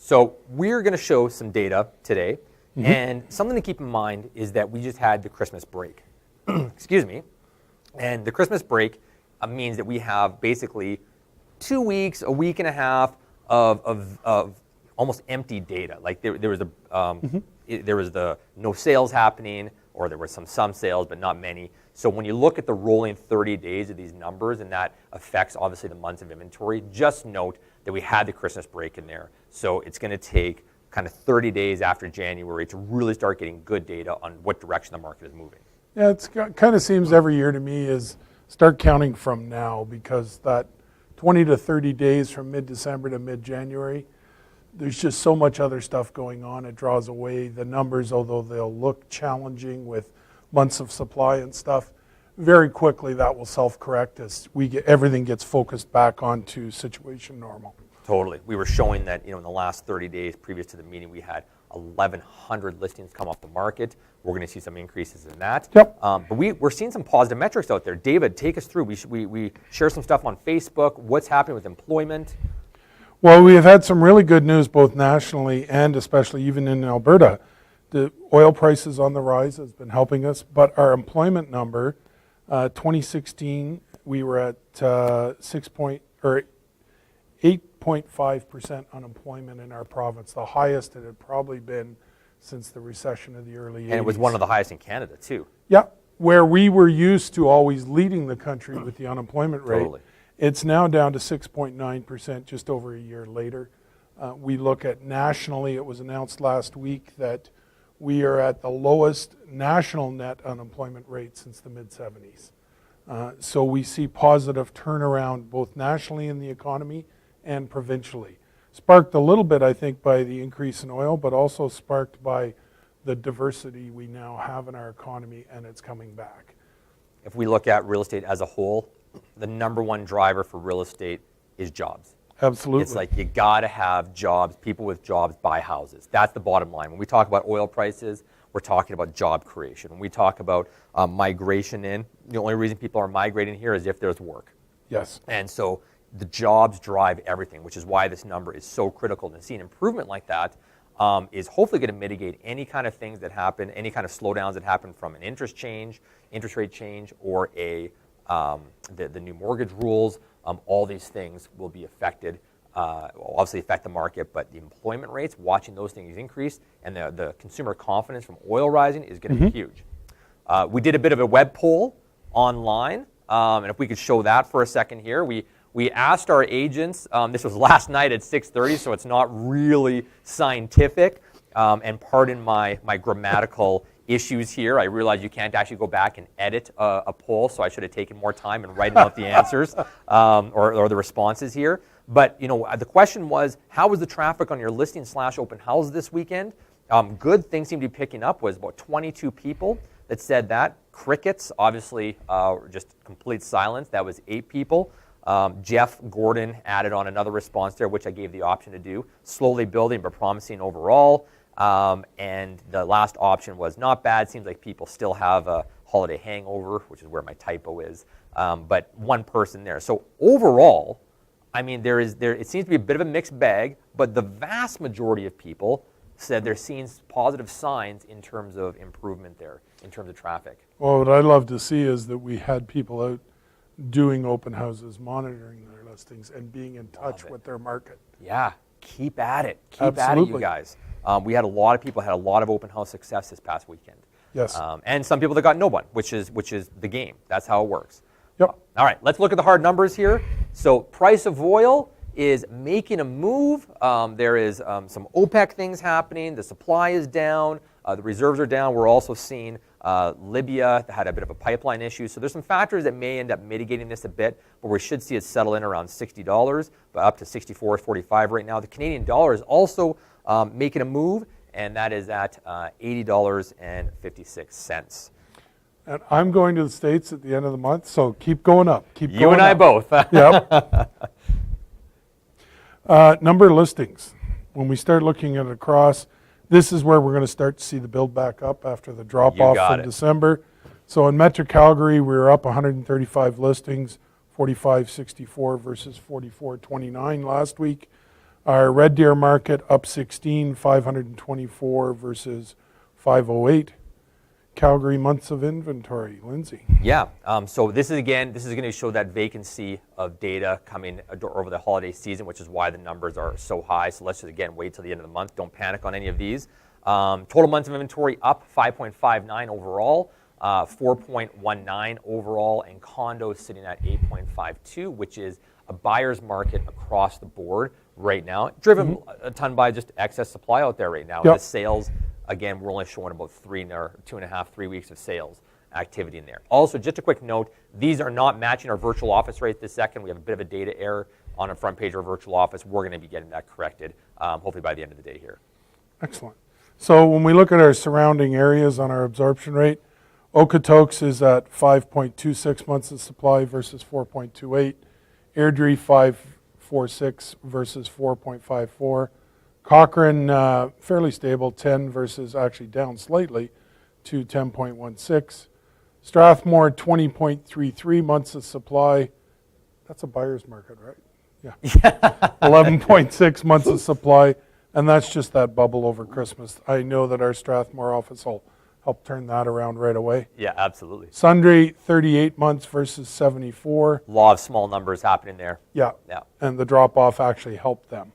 So we're going to show some data today, and something to keep in mind is that we just had the Christmas break. Excuse me. And the Christmas break means that we have basically 2 weeks, a week and a half of almost empty data. Like there was the no sales happening, or there were some sales, but not many. So when you look at the rolling 30 days of these numbers, and that affects obviously the months of inventory, just note that we had the Christmas break in there. So it's going to take kind of 30 days after January to really start getting good data on what direction the market is moving. Yeah, it kind of seems every year to me is start counting from now, because that 20 to 30 days from mid-December to mid-January, there's just so much other stuff going on. It draws away the numbers, although they'll look challenging with months of supply and stuff. Very quickly that will self-correct as everything gets focused back onto situation normal. Totally. We were showing that in the last 30 days previous to the meeting, we had 1,100 listings come off the market. We're going to see some increases in that. Yep. But we're seeing some positive metrics out there. David, take us through. We share some stuff on Facebook. What's happening with employment? Well, we have had some really good news both nationally and especially even in Alberta. The oil prices on the rise has been helping us, but our employment number, 2016, we were at 8.5% unemployment in our province, the highest it had probably been since the recession of the early 80s. And it was one of the highest in Canada too. Yeah, where we were used to always leading the country with the unemployment rate. Totally. It's now down to 6.9% just over a year later. We look at nationally, it was announced last week that we are at the lowest national net unemployment rate since the mid-70s. So we see positive turnaround both nationally in the economy and provincially. Sparked a little bit, I think, by the increase in oil, but also sparked by the diversity we now have in our economy, and it's coming back. If we look at real estate as a whole, the number one driver for real estate is jobs. Absolutely. It's like you got to have jobs. People with jobs buy houses. That's the bottom line. When we talk about oil prices, we're talking about job creation. When we talk about migration in, the only reason people are migrating here is if there's work. Yes. And so the jobs drive everything, which is why this number is so critical. And seeing improvement like that is hopefully going to mitigate any kind of things that happen, any kind of slowdowns that happen from an interest rate change, or the new mortgage rules. All these things will be affected, will obviously affect the market, but the employment rates, watching those things increase, and the consumer confidence from oil rising is going to be huge. We did a bit of a web poll online, and if we could show that for a second here. We asked our agents, this was last night at 6:30, so it's not really scientific, and pardon my grammatical issues here. I realize you can't actually go back and edit a poll, so I should have taken more time and writing out the answers or the responses here. But the question was, how was the traffic on your listing/open house this weekend? Good things seem to be picking up. Was about 22 people that said that. Crickets, obviously, just complete silence. That was 8 people. Jeff Gordon added on another response there, which I gave the option to do. Slowly building, but promising overall. And the last option was not bad. Seems like people still have a holiday hangover, which is where my typo is. But one person there. So overall, I mean, it seems to be a bit of a mixed bag, but the vast majority of people said they're seeing positive signs in terms of improvement there, in terms of traffic. Well, what I'd love to see is that we had people out doing open houses, monitoring their listings, and being in touch with their market. Yeah, keep at it. Keep Absolutely. at it, you guys. We had a lot of people had a lot of open house success this past weekend. Yes. And some people that got no one, which is the game. That's how it works. Yep. All right, let's look at the hard numbers here. So price of oil is making a move. There is some OPEC things happening. The supply is down. The reserves are down. We're also seeing Libya had a bit of a pipeline issue. So there's some factors that may end up mitigating this a bit, but we should see it settle in around $60, but up to $64.45 right now. The Canadian dollar is also making a move, and that is at $80.56. And I'm going to the States at the end of the month, so keep going up. Keep going up. You and I both. Yep. Number of listings. When we start looking at it across, this is where we're going to start to see the build back up after the drop-off from December. So in Metro Calgary, we were up 135 listings, 45.64 versus 44.29 last week. Our Red Deer market up 16, 524 versus 508. Calgary months of inventory. Lindsey. Yeah, so this is going to show that vacancy of data coming over the holiday season, which is why the numbers are so high. So let's just, again, wait till the end of the month. Don't panic on any of these. Total months of inventory up 5.59 overall, 4.19 overall, and condos sitting at 8.52, which is a buyer's market across the board right now, driven a ton by just excess supply out there right now. Yep. The sales, again, we're only showing about 3 weeks of sales activity in there. Also, just a quick note, these are not matching our virtual office rate this second. We have a bit of a data error on the front page of our virtual office. We're going to be getting that corrected, hopefully by the end of the day here. Excellent. So when we look at our surrounding areas on our absorption rate, Okotoks is at 5.26 months of supply versus 4.28. Airdrie 5.46 versus 4.54. Cochrane, fairly stable, 10 versus actually down slightly to 10.16. Strathmore, 20.33 months of supply. That's a buyer's market, right? Yeah. 11.6 months of supply, and that's just that bubble over Christmas. I know that our Strathmore office will help turn that around right away. Yeah, absolutely. Sundre, 38 months versus 74. Law of small numbers happening there. Yeah, Yeah. and the drop-off actually helped them.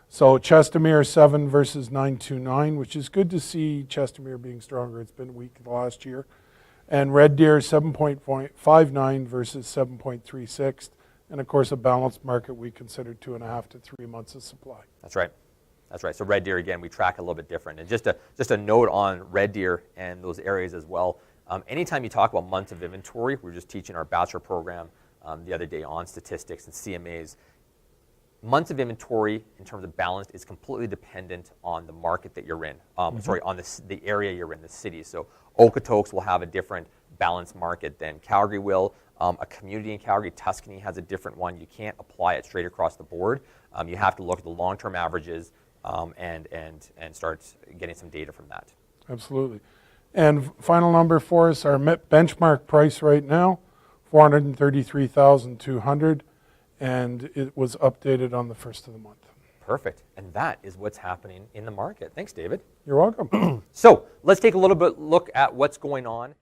So Chestermere 7 versus 929, which is good to see Chestermere being stronger. It's been weak the last year. And Red Deer 7.59 versus 7.36. And of course, a balanced market we consider 2.5 to 3 months of supply. That's right. That's right. So Red Deer, again, we track a little bit different. And just a note on Red Deer and those areas as well. Anytime you talk about months of inventory, we were just teaching our bachelor program the other day on statistics and CMAs. Months of inventory in terms of balanced is completely dependent on the market that you're in. Sorry, on the area you're in, the city. So Okotoks will have a different balanced market than Calgary will. A community in Calgary, Tuscany, has a different one. You can't apply it straight across the board. You have to look at the long-term averages and start getting some data from that. Absolutely. And final number for us, our benchmark price right now, $433,200. And it was updated on the 1st of the month. Perfect. And that is what's happening in the market. Thanks, David. You're welcome. So let's take a little bit look at what's going on.